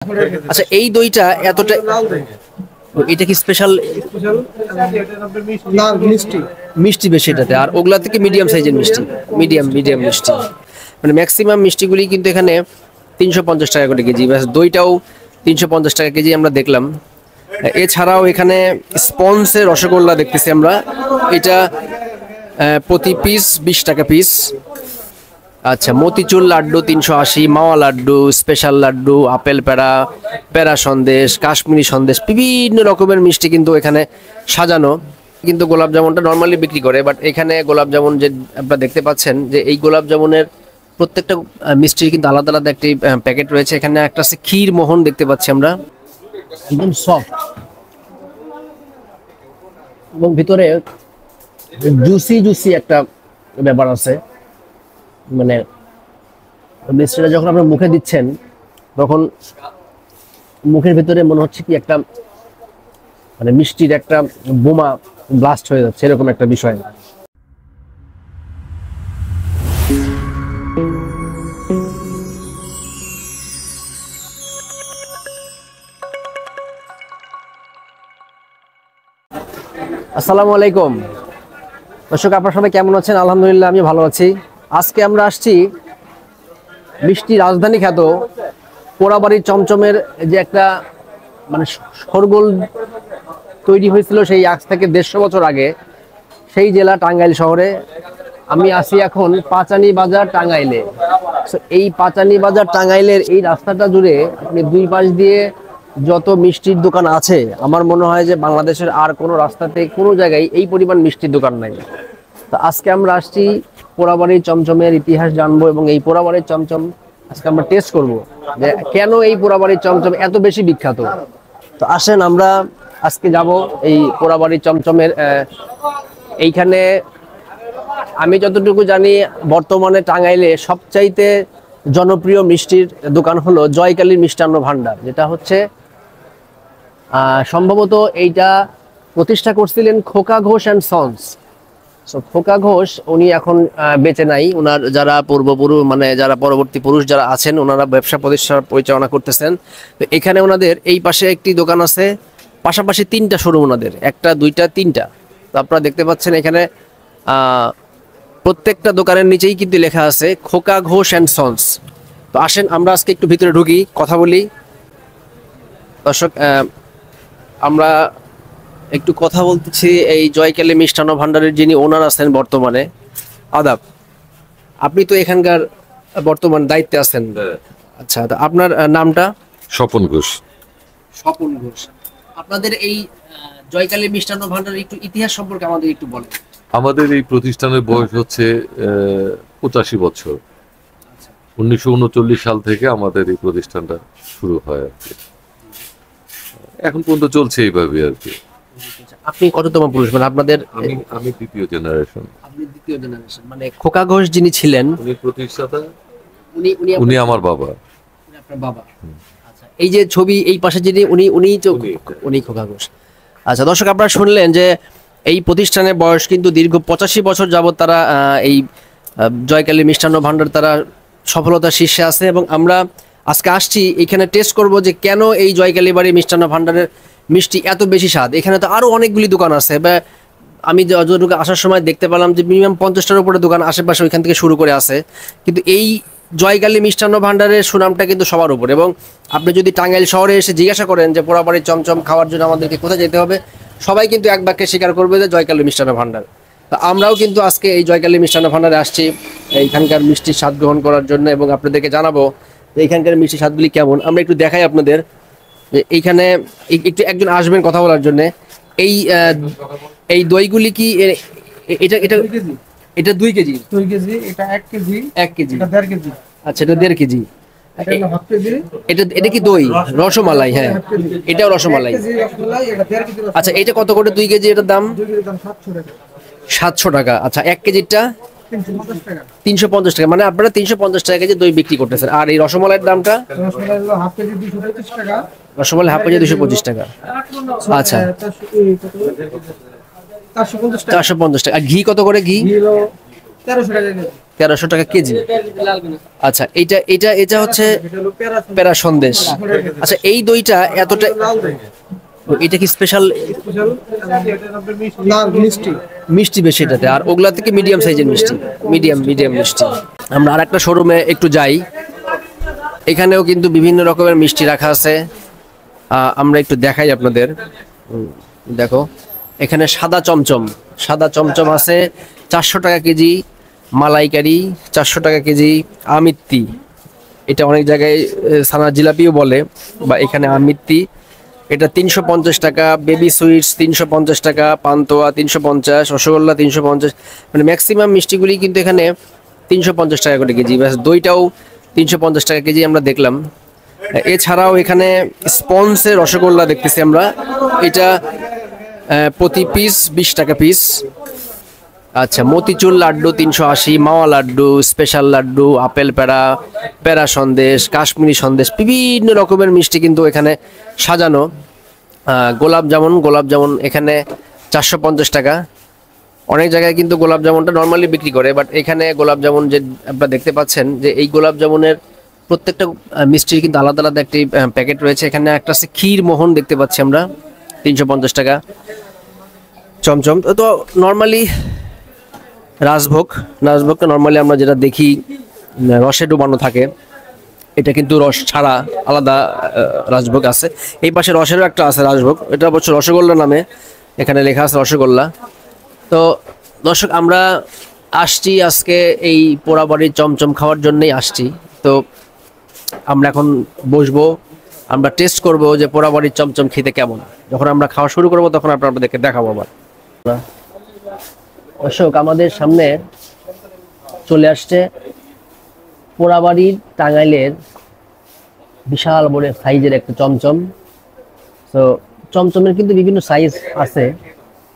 আচ্ছা, এই দইটা এতটা, এটা কি স্পেশাল? না, মিষ্টি। মিষ্টি বেশি এটাতে, আর ওগুলা থেকে মিডিয়াম সাইজের মিষ্টি, মিডিয়াম মিষ্টি। মানে ম্যাক্সিমাম মিষ্টিগুলি কিন্তু এখানে 350 টাকা করে কেজি, ব্যাস দইটাও 350 টাকা কেজি আমরা দেখলাম। এছাড়াও এখানে স্পঞ্জের রসগোল্লা দেখতেছি আমরা, এটা প্রতি পিস 20 টাকা পিস। আচ্ছা, মতিচুর লাড্ডু 380, মাওয়া লাড্ডু, স্পেশাল লাড্ডু, আপেল পেড়া, পেড়া সন্দেশ, কাশ্মীরি সন্দেশ, বিভিন্ন রকমের মিষ্টি কিন্তু এখানে সাজানো। কিন্তু গোলাপ জামুনটা নর্মালি বিক্রি করে, বাট এখানে গোলাপ জামুন যে আপনারা দেখতে পাচ্ছেন, যে এই গোলাপ জামুনের প্রত্যেকটা মিষ্টির কিন্তু আলাদা আলাদা একটি প্যাকেট রয়েছে। এখানে একটা আছে ক্ষীর মোহন দেখতে পাচ্ছি আমরা, একদম সফট এবং ভিতরে জুসি একটা ব্যাপার আছে। মানে মিষ্টিটা যখন আপনার মুখে দিচ্ছেন তখন মুখের ভিতরে মনে হচ্ছে কি একটা, মানে মিষ্টির একটা বোমা ব্লাস্ট হয়ে যাচ্ছে, এরকম একটা বিষয়। আসসালামু আলাইকুম দর্শক, আপনারা সবাই কেমন আছেন? আলহামদুলিল্লাহ, আমি ভালো আছি। আজকে আমরা আসছি মিষ্টি রাজধানী খ্যাত পোড়াবাড়ির চমচমের যে একটা মানে শোরগোল তৈরি হয়েছিল সেই আজ থেকে 150 বছর আগে, সেই জেলা টাঙ্গাইল শহরে। আমি আছি এখন পাঁচানি বাজার টাঙ্গাইলে। এই পাঁচানি বাজার টাঙ্গাইলের এই রাস্তাটা জুড়ে আপনি দুই পাশ দিয়ে যত মিষ্টির দোকান আছে, আমার মনে হয় যে বাংলাদেশের আর কোনো রাস্তাতে কোনো জায়গায় এই পরিমাণ মিষ্টির দোকান নাই। তো আজকে আমরা আসছি পোড়াবাড়ির চমচমের ইতিহাস জানবো, এবং এই পোড়াবাড়ির চমচম আজকে আমরা টেস্ট করব যে কেন এই পোড়াবাড়ির চমচম এত বেশি বিখ্যাত। তো আসেন আমরা আজকে যাব এই পোড়াবাড়ির চমচমের এইখানে। আমি যতটুকু জানি বর্তমানে টাঙ্গাইলে সবচাইতে জনপ্রিয় মিষ্টির দোকান হলো জয়কালীর মিষ্টান্ন ভান্ডার, যেটা হচ্ছে সম্ভবত এইটা প্রতিষ্ঠা করছিলেন খোকা ঘোষ অ্যান্ড সন্স। খোকা ঘোষ উনি এখন বেঁচে নাই, ওনার যারা পূর্বপুরুষ মানে যারা পরবর্তী পুরুষ যারা আছেন ওনারা ব্যবসা প্রতিষ্ঠা পরিচালনা করতেছেন। তো এখানে ওনাদের এই পাশে একটি দোকান আছে, পাশাপাশি 3টা শোরুম ওনাদের, 1টা 2টা 3টা। তো আপনারা দেখতে পাচ্ছেন এখানে প্রত্যেকটা দোকানের নিচেই কিন্তু লেখা আছে খোকা ঘোষ অ্যান্ড সন্স। তো আসেন আমরা আজকে একটু ভিতরে ঢুকি, কথা বলি। দর্শক, আমরা একটু কথা বলতেছি এই জয়কালী মিষ্টান্ন ভান্ডারের যিনি ওনার আছেন বর্তমানে। আদাব, আপনি তো এখানকার বর্তমান দায়িত্বে আছেন। আচ্ছা, তো আপনার নামটা? স্বপন ঘোষ। স্বপন ঘোষ। আপনাদের এই জয়কালী মিষ্টান্ন ভান্ডারের একটু ইতিহাস সম্পর্কে আমাদের একটু বলেন। আমাদের এই প্রতিষ্ঠানের বয়স হচ্ছে 85 বছর। 1939 সাল থেকে আমাদের এই প্রতিষ্ঠানটা শুরু হয় আর কি, এখন পর্যন্ত চলছে এইভাবে আর কি। আপনি কততম পুরুষ, মানে আপনাদের? আমি দ্বিতীয় জেনারেশন। আপনি দ্বিতীয় জেনারেশন, মানে খোকা ঘোষ যিনি ছিলেন উনি প্রতিষ্ঠাতা, উনি উনি আমার বাবা। আপনার বাবা? আচ্ছা, এই যে ছবি এই পাশে যিনি উনি খোকা ঘোষ। আচ্ছা দর্শক, আপনারা শুনলেন যে এই প্রতিষ্ঠানের বয়স কিন্তু দীর্ঘ 85 বছর যাবত তারা এই জয়কালী মিষ্টান্ন ভান্ডার তারা সফলতার শীর্ষে আছে। এবং আমরা আজকে আসছি এখানে টেস্ট করব যে কেন এই জয়কালী বাড়ি মিষ্টান্ন ভান্ডারের মিষ্টি এত বেশি স্বাদ। এখানে তো আরও অনেকগুলি দোকান আছে, বা আমি যতটুকু আসার সময় দেখতে পেলাম যে মিনিমাম 50টার উপরে দোকান আশেপাশে ওইখান থেকে শুরু করে আছে, কিন্তু এই জয়কালী মিষ্টান্ন ভান্ডারের সুনামটা কিন্তু সবার উপর। এবং আপনি যদি টাঙ্গাইল শহরে এসে জিজ্ঞাসা করেন যে পোড়াবাড়ির চমচম খাওয়ার জন্য আমাদেরকে কোথায় যেতে হবে, সবাই কিন্তু এক বাক্যে স্বীকার করবে যে জয়কালী মিষ্টান্ন ভান্ডার। তো আমরাও কিন্তু আজকে এই জয়কালী মিষ্টান্ন ভান্ডারে আসছি এইখানকার মিষ্টির স্বাদ গ্রহণ করার জন্য, এবং আপনাদেরকে জানাবো যে এইখানকার মিষ্টির স্বাদগুলি কেমন। আমরা একটু দেখাই আপনাদের যে এইখানে একটু একজন আসবেন কথা বলার জন্য। এই দইগুলি কি এটা এটা এটা 2 কেজি? 2 কেজি, এটা 1 কেজি, 1 কেজি, এটা 1.5 কেজি। আচ্ছা, এটা 1.5 কেজি। এটা হলো হাফ কেজি। এটা কি দই? রসমালাই? হ্যাঁ, এটাও রসমালাই। 1 কেজি রসমালাই, এটা 1.5 কেজি রসমালাই। আচ্ছা, এটা কত করে 2 কেজি এটার দাম? 2 কেজির দাম 700 টাকা। 700 টাকা। আচ্ছা, 1 কেজিটা 350 টাকা। 350 টাকা, মানে আপনারা 350 টাকা কেজি দই বিক্রি করতেছেন। আর এই রসমালাইয়ের দামটা? রসমালাই হলো হাফ কেজি 225 টাকা। রসমালাই হাফ কেজি 225 টাকা। আচ্ছা, 450 টাকা। 450 টাকা। আর ঘি কত করে? ঘি ঘি হলো 1300 টাকা কেজি। 1300 টাকা কেজি। আচ্ছা, এটা এটা এটা হচ্ছে এটা হলো পেরা প্যারা সন্দেশ। আচ্ছা, এই দইটা এতটা, লাল দই এটা কি স্পেশাল? স্পেশাল, এটা আপনার লাল মিষ্টি। মিষ্টি বেশি এটাতে, আর ওগুলা থেকে মিডিয়াম সাইজের মিষ্টি, মিডিয়াম মিষ্টি। আমরা আর একটা শোরুমে একটু যাই, এখানেও কিন্তু বিভিন্ন রকমের মিষ্টি রাখা আছে। আমরা একটু দেখাই আপনাদের। দেখো, এখানে সাদা চমচম আছে 400 টাকা কেজি, মালাইকারি 400 টাকা কেজি, আমিত্তি, এটা অনেক জায়গায় সানা জিলাপিও বলে, বা এখানে আমিত্তি, এটা 350 টাকা, বেবি সুইটস 350 টাকা, পান্তুয়া 350, রসগোল্লা 350, মানে ম্যাক্সিমাম মিষ্টিগুলি কিন্তু এখানে 350 টাকা করে কেজি। ব্যাস, দইটাও 350 টাকা কেজি আমরা দেখলাম। এছাড়াও এখানে স্পঞ্জের রসগোল্লা দেখতেছি আমরা, এটা প্রতি পিস 20 টাকা পিস। আচ্ছা, মতিচুর লাড্ডু 380, মাওয়া লাড্ডু, স্পেশাল লাড্ডু, আপেল প্যাড়া, প্যারা সন্দেশ, কাশ্মীরি সন্দেশ, বিভিন্ন রকমের মিষ্টি কিন্তু এখানে সাজানো। গোলাপ জামুন এখানে 450 টাকা। অনেক জায়গায় কিন্তু গোলাপ জামুনটা নর্মালি বিক্রি করে, বাট এখানে গোলাপ জামুন যে আপনারা দেখতে পাচ্ছেন, যে এই গোলাপ জামুনের প্রত্যেকটা মিষ্টির কিন্তু আলাদা আলাদা একটি প্যাকেট রয়েছে। এখানে একটা আছে ক্ষীর মোহন, দেখতে পাচ্ছি আমরা, 350 টাকা। চমচম তো নর্মালি রাজভোগটা নর্মালি আমরা যেটা দেখি রসে ডুবানো থাকে, এটা কিন্তু রস ছাড়া আলাদা রাজভোগ আছে। এই পাশে রসেরও একটা আছে রাজভোগ, এটা অবশ্য রসগোল্লা নামে এখানে লেখা আছে, রসগোল্লা। তো দর্শক, আমরা আসছি আজকে এই পোড়াবাড়ির চমচম খাওয়ার জন্যই আসছি। তো আমরা এখন বসবো, আমরা টেস্ট করব যে পোড়াবাড়ির চমচম খেতে কেমন। যখন আমরা খাওয়া শুরু করবো তখন আপনাদেরকে দেখাবো আবার। দর্শক, আমাদের সামনে চলে আসছে পোড়াবাড়ির টাঙ্গাইলের বিশাল বড় সাইজের একটা চমচম। তো চমচমের কিন্তু বিভিন্ন সাইজ আছে,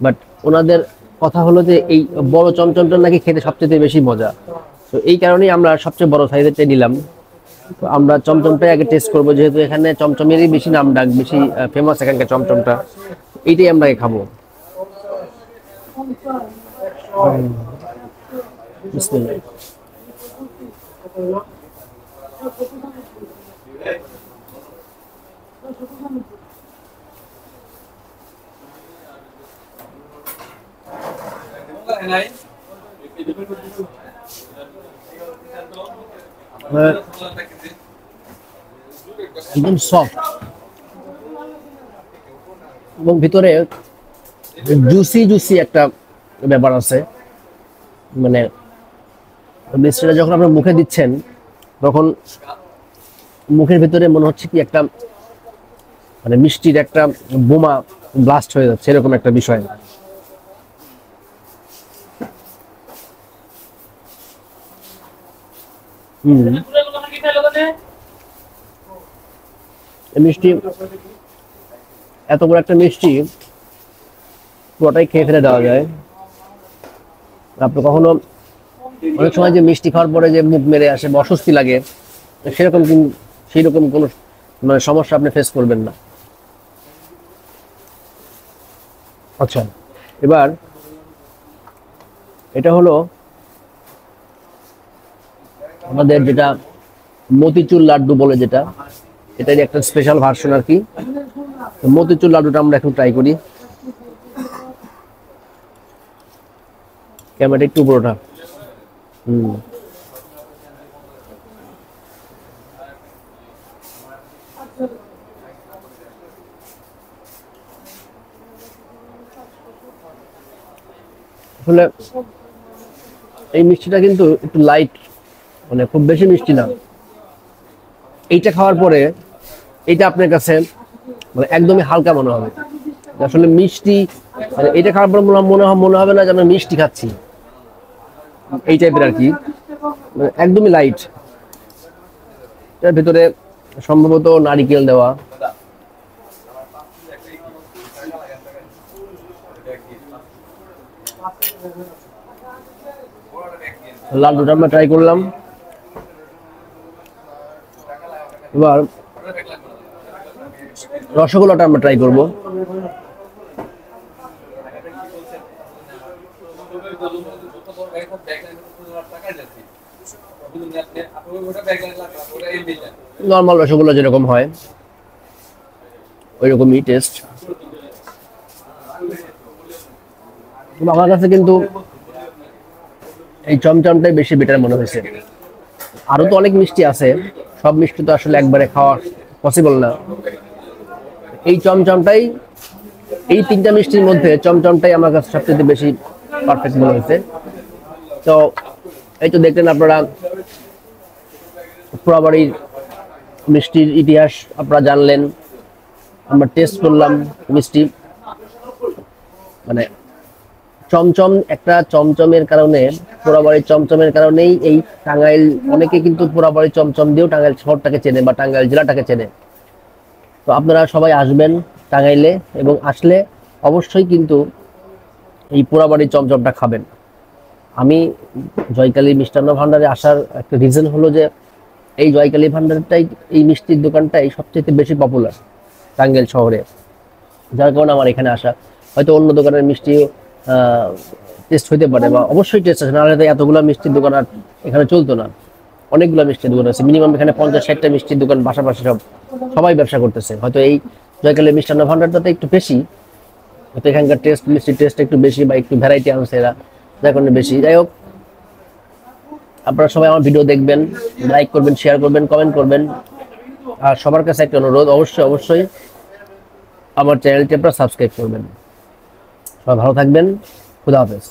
বাট ওনাদের কথা হলো যে এই বড় চমচমটা নাকি খেতে সবচেয়ে বেশি মজা। তো এই কারণেই আমরা সবচেয়ে বড় সাইজেরটা নিলাম। তো আমরা চমচমটাই আগে টেস্ট করবো, যেহেতু এখানে চমচমেরই বেশি নাম ডাক, বেশি ফেমাস এখানকার চমচমটা, এইটাই আমরা খাবো। বিসমিল্লাহ। একদম সফট এবং ভিতরে জুসি একটা ব্যাপার আছে। মানে মিষ্টিটা যখন আপনার মুখে দিচ্ছেন, তখন মুখের ভিতরে মনে হচ্ছে কি একটা, মানে মিষ্টির একটা বোমা ব্লাস্ট হয়ে যাচ্ছে, এরকম একটা বিষয়। মিষ্টি, এত বড় একটা মিষ্টি পুরোটাই খেয়ে ফেলে দেওয়া যায়। আপনি কখনো, অনেক সময় যে মিষ্টি খাওয়ার পরে যে মুখ মেরে আসে বা অস্বস্তি লাগে, সেইরকম কোনো মানে সমস্যা আপনি ফেস করবেন না। আচ্ছা, এবার এটা হলো আমাদের যেটা মতিচুর লাড্ডু বলে, যেটা এটারই একটা স্পেশাল ভার্সন আর কি। মতিচুর লাড্ডুটা আমরা এখন ট্রাই করি। ক্যামেরাটা একটু বড়টা। আসলে এই মিষ্টিটা কিন্তু একটু লাইট, মানে খুব বেশি মিষ্টি না। এইটা খাওয়ার পরে এইটা আপনার কাছে মানে একদমই হালকা মনে হবে। আসলে মিষ্টি, মানে এটা খাওয়ার পর মনে হবে না যে আমরা মিষ্টি খাচ্ছি, এই টাইপের আর কি। মানে একদমই লাইট। এর ভিতরে সম্ভবত নারিকেল দেওয়া। লাড্ডুটা আমরা ট্রাই করলাম। এবার রসগোল্লাটা আমরা ট্রাই করব। নর্মাল রসগোল্লা যেরকম হয় ওই রকমই টেস্ট। আমার কাছে কিন্তু এই চমচমটাই বেশি বেটার মনে হয়েছে। আরো তো অনেক মিষ্টি আছে, সব মিষ্টি তো আসলে একবারে খাওয়া পসিবল না। এই চমচমটাই, এই তিনটা মিষ্টির মধ্যে চমচমটাই আমার কাছে সবচেয়ে বেশি পারফেক্ট মনে হয়েছে। তো এই তো দেখলেন আপনারা পোড়াবাড়ির মিষ্টির ইতিহাস আপনারা জানলেন, আমরা টেস্ট করলাম মিষ্টি। মানে চমচম, একটা চমচমের কারণে, পোড়াবাড়ির চমচমের কারণেই এই টাঙ্গাইল, অনেকে কিন্তু পোড়াবাড়ির চমচম দিয়েও টাঙ্গাইল শহরটাকে চেনে বা টাঙ্গাইল জেলাটাকে চেনে। তো আপনারা সবাই আসবেন টাঙ্গাইলে, এবং আসলে অবশ্যই কিন্তু এই পোড়াবাড়ির চমচমটা খাবেন। আমি জয়কালী মিষ্টান্ন ভান্ডারে আসার একটা রিজন হলো যে এই জয়কালী ভান্ডারটাই, এই মিষ্টির দোকানটাই সবচেয়ে বেশি পপুলার টাঙ্গাইল শহরে, যার কারণে আমার এখানে আসা। হয়তো অন্য দোকানের মিষ্টি টেস্ট হইতে পারে, বা অবশ্যই টেস্ট আছে, নাহলে তো এতগুলো মিষ্টির দোকান আর এখানে চলতো না। অনেকগুলো মিষ্টির দোকান আছে, মিনিমাম এখানে 50-60টা মিষ্টির দোকান পাশাপাশি সবাই ব্যবসা করতেছে। হয়তো এই জয়কালী মিষ্টান্ন ভান্ডারটাতে একটু বেশি, হয়তো এখানকার টেস্ট, মিষ্টির টেস্ট একটু বেশি, বা একটু ভ্যারাইটি আনছে এরা, যার কারণে বেশি। যাই হোক, আপনারা সবাই আমার ভিডিও দেখবেন, লাইক করবেন, শেয়ার করবেন, কমেন্ট করবেন। আর সবার কাছে একটা অনুরোধ, অবশ্যই অবশ্যই আমার চ্যানেলটি আপনারা সাবস্ক্রাইব করবেন। সবাই ভালো থাকবেন, খুদা হাফেজ।